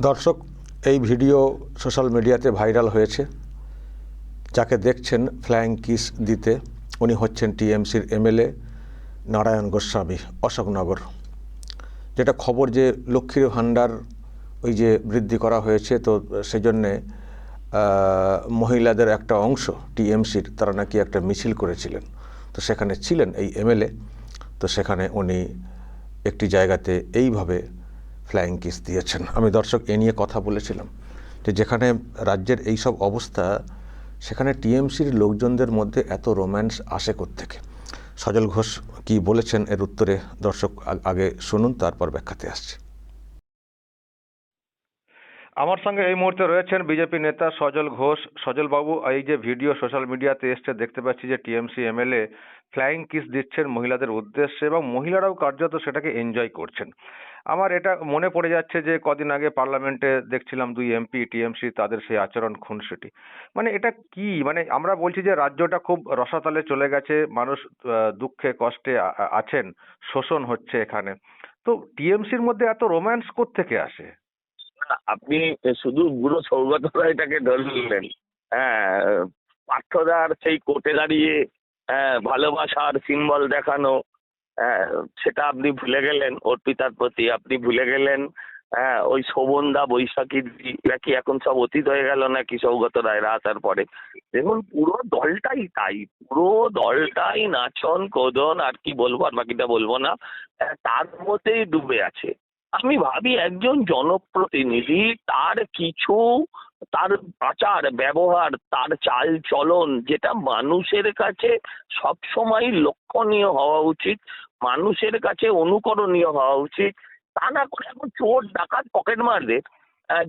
দর্শক, এই video social মিডিয়াতে ভাইরাল হয়েছে। যাকে দেখছেন ফ্লাইং কিস দিতে, উনি হচ্ছেন টিএমসির এমএলএ নারায়ণ গোস্বামী, অশোকনগর। যেটা খবর যে লক্ষ্মীর ভাণ্ডার ওই যে বৃদ্ধি করা হয়েছে, তো সেজন্যে মহিলাদের একটা অংশ টিএমসির তারা নাকি একটা মিছিল করেছিলেন, তো সেখানে ছিলেন এই এমএলএ। তো সেখানে উনি একটি জায়গাতে এইভাবে ফ্লাইং কিস দিয়েছেন। আমি দর্শক এ নিয়ে কথা বলেছিলাম যে যেখানে রাজ্যের এই সব অবস্থা, সেখানে টিএমসির লোকজনদের মধ্যে এত রোম্যান্স আসে কোত্থেকে। সজল ঘোষ কি বলেছেন এর উত্তরে দর্শক আগে শুনুন, তারপর ব্যাখ্যাতে আসছে। আমার সঙ্গে এই মুহূর্তে রয়েছেন বিজেপি নেতা সজল ঘোষ। সজল বাবু, এই যে ভিডিও সোশ্যাল মিডিয়াতে এসছে, দেখতে পাচ্ছি যে টিএমসি এমএলএ ফ্লাইং কিস দিচ্ছেন মহিলাদের উদ্দেশ্যে এবং মহিলারাও কার্যত সেটাকে এনজয় করছেন। আমার এটা মনে পড়ে যাচ্ছে যে কদিন আগে পার্লামেন্টে দেখছিলাম দুই এমপি টিএমসি, তাদের সেই আচরণ খুনসুটি। মানে এটা কি, মানে আমরা বলছি যে রাজ্যটা খুব রসাতলে চলে গেছে, মানুষ দুঃখে কষ্টে আছেন, শোষণ হচ্ছে এখানে। তো টিএমসির মধ্যে এত রোম্যান্স কোত্থেকে আসে? আপনি শুধু বুড়ো সৌগত রায়টাকে ধরলেন। হ্যাঁ, পার্থদার সেই কোর্টে দাঁড়িয়ে ভালোবাসার সিম্বল দেখানো, সেটা আপনি ভুলে গেলেন। অর্পিতার প্রতি আপনি ভুলে গেলেন। ওই শোভনদা, বৈশাখী এরা কি এখন সব অতীত হয়ে গেল নাকি সৌগত রায়রা আসার পরে? দেখুন, পুরো দলটাই তাই, পুরো দলটাই নাচন কোদন, আর কি বলবো, আর বাকিটা বলবো না, তার মধ্যেই ডুবে আছে। আমি ভাবি একজন জনপ্রতিনিধি, তার কিছু, তার আচার ব্যবহার, তার চাল চলন, যেটা মানুষের কাছে সবসময় লক্ষণীয় হওয়া উচিত, মানুষের কাছে অনুকরণীয় হওয়া উচিত। তা না করে এখন চোর ডাকাত পকেটমারদের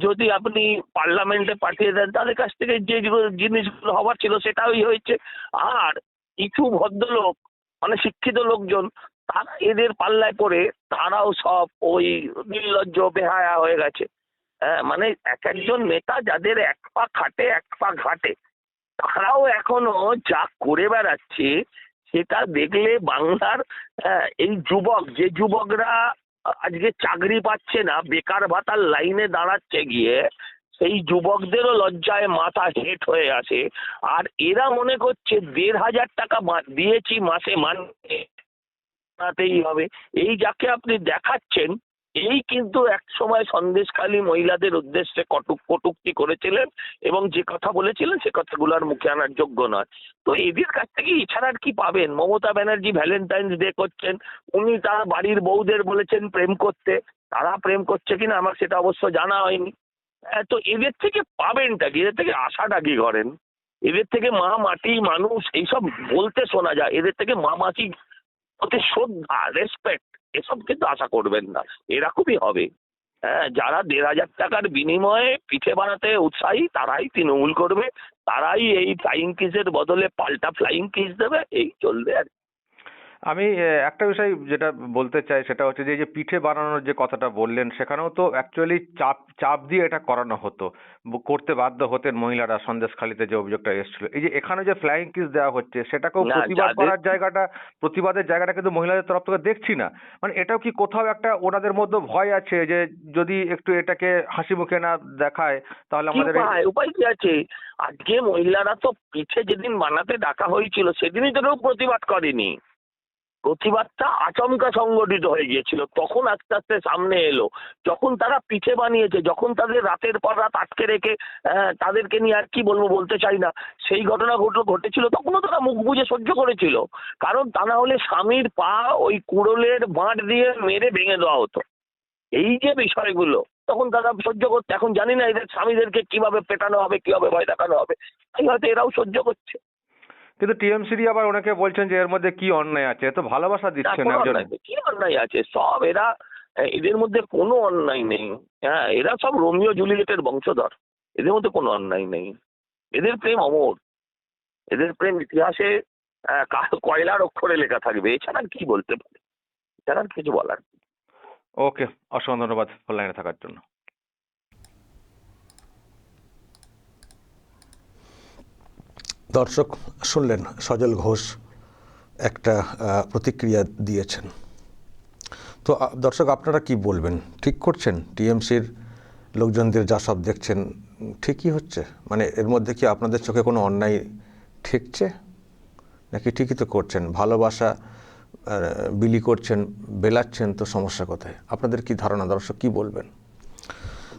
যদি আপনি পার্লামেন্টে পাঠিয়ে দেন, তাদের কাছ থেকে যে জিনিসগুলো হওয়ার ছিল সেটাই হয়েছে। আর কিছু ভদ্রলোক, মানে শিক্ষিত লোকজন, তারা এদের পাল্লায় পড়ে তারাও সব ওই নির্লজ্জ বেহায়া হয়ে গেছে। মানে এক একজন নেতা যাদের এক পা খাটে এক পা ঘাটে, তারাও এখনো যা করে বেড়াচ্ছে সেটা দেখলে বাংলার এই যুবক, যে যুবকরা আজকে চাকরি পাচ্ছে না, বেকার ভাতার লাইনে দাঁড়াচ্ছে গিয়ে, সেই যুবকদেরও লজ্জায় মাথা হেঁট হয়ে আসে। আর এরা মনে করছে ১,৫০০ টাকা দিয়েছি মাসে, মানতেই হবে। এই যাকে আপনি দেখাচ্ছেন, এই কিন্তু এক সময় সন্দেশখালী মহিলাদের উদ্দেশ্যে কটূক্তি করেছিলেন এবং যে কথা বলেছিলেন সে কথাগুলোর মুখে আনার যোগ্য নয়। তো এদের কাছ থেকে এছাড়া আর কি পাবেন? মমতা ব্যানার্জি ভ্যালেন্টাইন্স ডে করছেন, উনি তার বাড়ির বউদের বলেছেন প্রেম করতে, তারা প্রেম করছে কিনা আমার সেটা অবশ্য জানা হয়নি। তো এদের থেকে পাবেনটা কি, এদের থেকে আশাটা কি করেন? এদের থেকে মা মাটি মানুষ এইসব বলতে শোনা যায়, এদের থেকে মা মাটি ওতে শ্রদ্ধা, রেসপেক্ট, এসব কিন্তু আশা করবেন না। এরকমই হবে। যারা ১,৫০০ টাকার বিনিময়ে পিঠে বানাতে উৎসাহী, তারাই তৃণমূল করবে, তারাই এই ফ্লাইং কিসের বদলে পাল্টা ফ্লাইং কিস দেবে, এই চলবে আর। আমি একটা বিষয় যেটা বলতে চাই সেটা হচ্ছে যে এই যে পিঠে বানানোর যে কথাটা বললেন, সেখানেও তো অ্যাকচুয়ালি চাপ চাপ দিয়ে এটা করানো হতো, করতে বাধ্য হতেন মহিলারা। সন্দেশখালীতে যে অভিযোগটা এসেছিল, এই যে এখানে যে ফ্লাইং কিস দেওয়া হচ্ছে, সেটাকেও না, প্রতিবাদ যাদের করার জায়গাটা, প্রতিবাদের জায়গাটা কিন্তু মহিলাদের তরফ থেকে দেখছি না। মানে এটাও কি কোথাও একটা ওনাদের মধ্যে ভয় আছে যে যদি একটু এটাকে হাসি মুখে না দেখায় তাহলে কি আমাদের উপায় কি আছে? আজকে মহিলারা তো পিঠে যেদিন বানাতে ডাকা হয়েছিল সেদিনই তো কেউ প্রতিবাদ করেনি। প্রতিবাদটা আচমকা সংগঠিত হয়ে গিয়েছিল, তখন আস্তে আস্তে সামনে এলো। যখন তারা পিঠে বানিয়েছে, যখন তাদের রাতের পর রাত আটকে রেখে তাদেরকে নিয়ে আর কি বলবো, বলতে চাই না, সেই ঘটনা ঘটেছিল, তখনও তারা মুখ বুজে সহ্য করেছিল। কারণ তা না হলে স্বামীর পা ওই কুড়োলের বাঁট দিয়ে মেরে ভেঙে দেওয়া হতো। এই যে বিষয়গুলো তখন তারা সহ্য করতো। এখন জানি না এদের স্বামীদেরকে কিভাবে পেটানো হবে, কিভাবে ভয় দেখানো হবে, তাই হয়তো এরাও সহ্য করছে। কিন্তু টিএমসি আবার অনেকে বলছেন যে এর মধ্যে কি অন্যায় আছে, তো ভালোবাসা দিচ্ছেন একজন। কি অন্যায় আছে? সব এরা, এদের মধ্যে কোনো অন্যায় নেই। এরা সব রোমিও জুলিয়েটের বংশধর, এদের মধ্যে কোনো অন্যায় নেই। এদের প্রেম অমর, এদের প্রেম ইতিহাসে কয়লার অক্ষরে লেখা থাকবে। এছাড়া কি বলতে পারে? এছাড়া কিছু বলার। ওকে, অসংখ্য ধন্যবাদ ফোন লাইনে থাকার জন্য। দর্শক শুনলেন, সজল ঘোষ একটা প্রতিক্রিয়া দিয়েছেন। তো দর্শক আপনারা কি বলবেন? ঠিক করছেন? টিএমসির লোকজনদের যা সব দেখছেন ঠিকই হচ্ছে? মানে এর মধ্যে কি আপনাদের চোখে কোনো অন্যায় ঠেকছে, নাকি ঠিকই তো করছেন? ভালোবাসা বিলি করছেন, বেলাচ্ছেন, তো সমস্যা কোথায়? আপনাদের কি ধারণা দর্শক, কি বলবেন?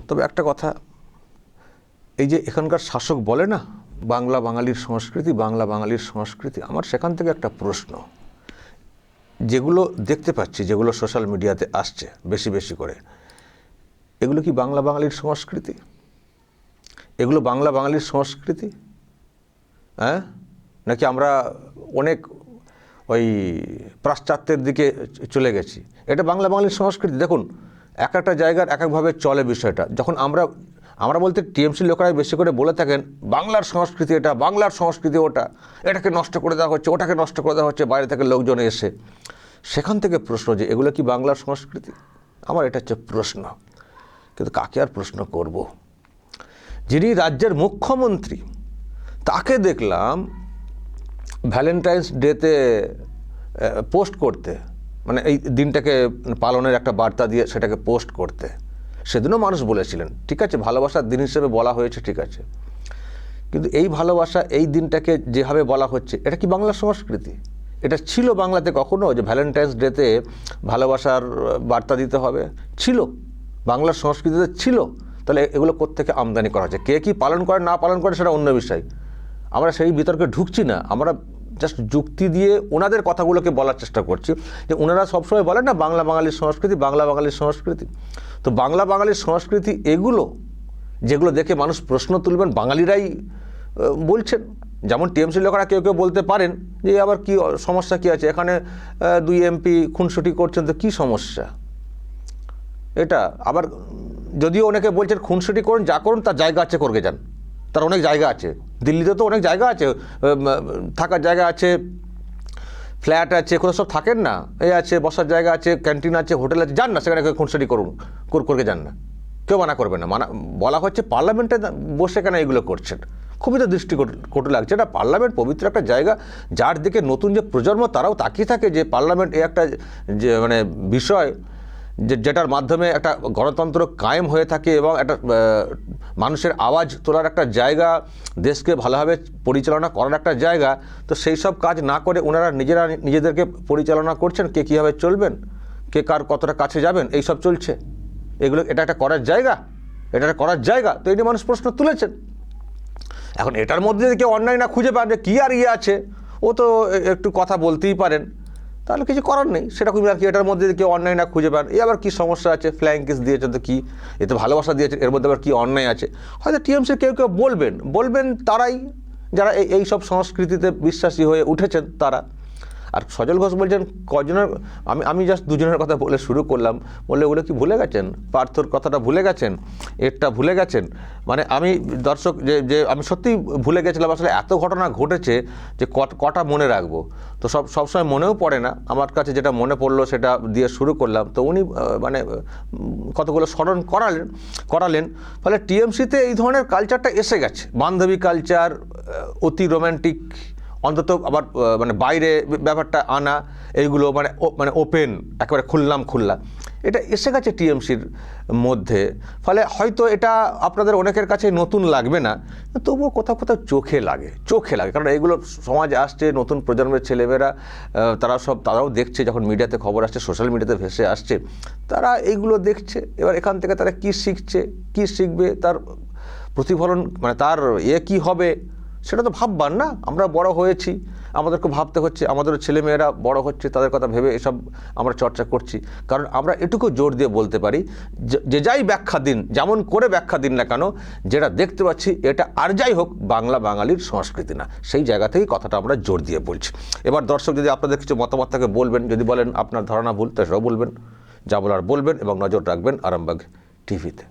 তবে একটা কথা, এই যে এখানকার শাসক বলে না বাংলা বাঙালির সংস্কৃতি, বাংলা বাঙালির সংস্কৃতি, আমার সেখান থেকে একটা প্রশ্ন। যেগুলো দেখতে পাচ্ছি, যেগুলো সোশ্যাল মিডিয়াতে আসছে বেশি বেশি করে, এগুলো কি বাংলা বাঙালির সংস্কৃতি? এগুলো বাংলা বাঙালির সংস্কৃতি? হ্যাঁ, নাকি আমরা অনেক ওই পাশ্চাত্যের দিকে চলে গেছি? এটা বাংলা বাঙালির সংস্কৃতি। দেখুন, এক একটা জায়গার এক একভাবে চলে বিষয়টা। যখন আমরা বলতে টিএমসির লোকেরাই বেশি করে বলে থাকেন বাংলার সংস্কৃতি এটা, বাংলার সংস্কৃতি ওটা, এটাকে নষ্ট করে দেওয়া হচ্ছে, ওটাকে নষ্ট করে দেওয়া হচ্ছে বাইরে থেকে লোকজন এসে। সেখান থেকে প্রশ্ন যে এগুলো কি বাংলার সংস্কৃতি? আমার এটা হচ্ছে প্রশ্ন। কিন্তু কাকে আর প্রশ্ন করব? যিনি রাজ্যের মুখ্যমন্ত্রী, তাকে দেখলাম ভ্যালেন্টাইন্স ডেতে পোস্ট করতে, মানে এই দিনটাকে পালনের একটা বার্তা দিয়ে সেটাকে পোস্ট করতে। সেদিনও মানুষ বলেছিলেন ঠিক আছে, ভালোবাসার দিন হিসেবে বলা হয়েছে, ঠিক আছে, কিন্তু এই ভালোবাসা, এই দিনটাকে যেভাবে বলা হচ্ছে, এটা কি বাংলার সংস্কৃতি? এটা ছিল বাংলাতে কখনো যে ভ্যালেন্টাইন্স ডেতে ভালোবাসার বার্তা দিতে হবে? ছিল, বাংলার সংস্কৃতিতে ছিল। তাহলে এগুলো কোত্থেকে আমদানি করা হচ্ছে? কে কি পালন করে না পালন করে সেটা অন্য বিষয়, আমরা সেই বিতর্কে ঢুকছি না। আমরা জাস্ট যুক্তি দিয়ে ওনাদের কথাগুলোকে বলার চেষ্টা করছি যে ওনারা সবসময় বলেন না বাংলা বাঙালির সংস্কৃতি, বাংলা বাঙালির সংস্কৃতি। তো বাংলা বাঙালির সংস্কৃতি এগুলো, যেগুলো দেখে মানুষ প্রশ্ন তুলবেন, বাঙালিরাই বলছেন। যেমন টিএমসি লোকেরা কেউ কেউ বলতে পারেন যে আবার কি সমস্যা কী আছে, এখানে 2 এমপি খুনসুটি করছেন, তো কী সমস্যা? এটা আবার যদিও অনেকে বলছেন খুনসুটি করুন, যা করুন তার জায়গা আছে, করবে যান, তার অনেক জায়গা আছে। দিল্লিতে তো অনেক জায়গা আছে, থাকার জায়গা আছে, ফ্ল্যাট আছে, কোথাও সব থাকেন না, এই আছে, বসার জায়গা আছে, ক্যান্টিন আছে, হোটেল আছে, যান না সেখানে খুনসুটি করুন, করে যান না, কেউ মানা করবে না। বলা হচ্ছে পার্লামেন্টে বসে কেন এগুলো করছেন? খুবই তো দৃষ্টিকটু লাগছে। এটা পার্লামেন্ট পবিত্র একটা জায়গা, যার দিকে নতুন যে প্রজন্ম তারাও তাকিয়ে থাকে যে পার্লামেন্ট এই একটা যে মানে বিষয় যেটার মাধ্যমে একটা গণতন্ত্র কায়েম হয়ে থাকে এবং একটা মানুষের আওয়াজ তোলার একটা জায়গা, দেশকে ভালোভাবে পরিচালনা করার একটা জায়গা। তো সেই সব কাজ না করে ওনারা নিজেদেরকে পরিচালনা করছেন, কে কীভাবে চলবেন, কে কার কতটা কাছে যাবেন, এই সব চলছে। এগুলো এটা একটা করার জায়গা, এটা একটা করার জায়গা। তো এই নিয়ে মানুষ প্রশ্ন তুলেছেন। এখন এটার মধ্যে যদি কেউ অন্যায় না খুঁজে পান যে কী আর আছে, ও তো একটু কথা বলতেই পারেন, তাহলে কিছু করার নেই। সেটা খুবই আর কি, এটার মধ্যে কেউ অন্যায় না খুঁজে পান, এ আবার কী সমস্যা আছে? ফ্লাইং কিস দিয়েছে তো কী, এতে ভালোবাসা দিয়েছে, এর মধ্যে আবার কী অন্যায় আছে? হয়তো টিএমসি কেউ কেউ বলবেন তারাই, যারা এই সব সংস্কৃতিতে বিশ্বাসী হয়ে উঠেছেন তারা। আর সজল ঘোষ বলছেন কজনের, আমি জাস্ট দুজনের কথা বলে শুরু করলাম, বললে ওগুলো কি ভুলে গেছেন? পার্থর কথাটা ভুলে গেছেন, এরটা ভুলে গেছেন। মানে আমি দর্শক যে আমি সত্যিই ভুলে গেছিলাম, আসলে এত ঘটনা ঘটেছে যে কটা মনে রাখবো। তো সবসময় মনেও পড়ে না। আমার কাছে যেটা মনে পড়লো সেটা দিয়ে শুরু করলাম। তো উনি মানে কতগুলো স্মরণ করালেন। ফলে টিএমসিতে এই ধরনের কালচারটা এসে গেছে, বান্ধবী কালচার, অতি রোম্যান্টিক, অন্তত আবার মানে বাইরে ব্যাপারটা আনা, এইগুলো মানে ওপেন, একেবারে খোল্লা, এটা এসে গেছে টিএমসির মধ্যে। ফলে হয়তো এটা আপনাদের অনেকের কাছে নতুন লাগবে না, তবুও কোথাও চোখে লাগে। কারণ এগুলো সমাজে আসছে, নতুন প্রজন্মের ছেলেমেয়েরা তারাও দেখছে, যখন মিডিয়াতে খবর আসছে, সোশ্যাল মিডিয়াতে ভেসে আসছে, তারা এইগুলো দেখছে। এবার এখান থেকে তারা কী শিখছে, কী শিখবে, তার প্রতিফলন মানে তার কী হবে, সেটা তো ভাববার না। আমরা বড় হয়েছি, আমাদেরকে ভাবতে হচ্ছে, আমাদেরও ছেলেমেয়েরা বড় হচ্ছে, তাদের কথা ভেবে এসব আমরা চর্চা করছি। কারণ আমরা এটুকু জোর দিয়ে বলতে পারি যে যাই ব্যাখ্যা দিন, যেমন করে ব্যাখ্যা দিন না কেন, যেটা দেখতে পাচ্ছি এটা আর যাই হোক বাংলা বাঙালির সংস্কৃতি না। সেই জায়গা থেকেই কথাটা আমরা জোর দিয়ে বলছি। এবার দর্শক যদি আপনাদের কিছু মতামত থাকে বলবেন, যদি বলেন আপনার ধারণা ভুল, তা সেটাও বলবেন, যা বলার বলবেন, এবং নজর রাখবেন আরামবাগ টিভিতে।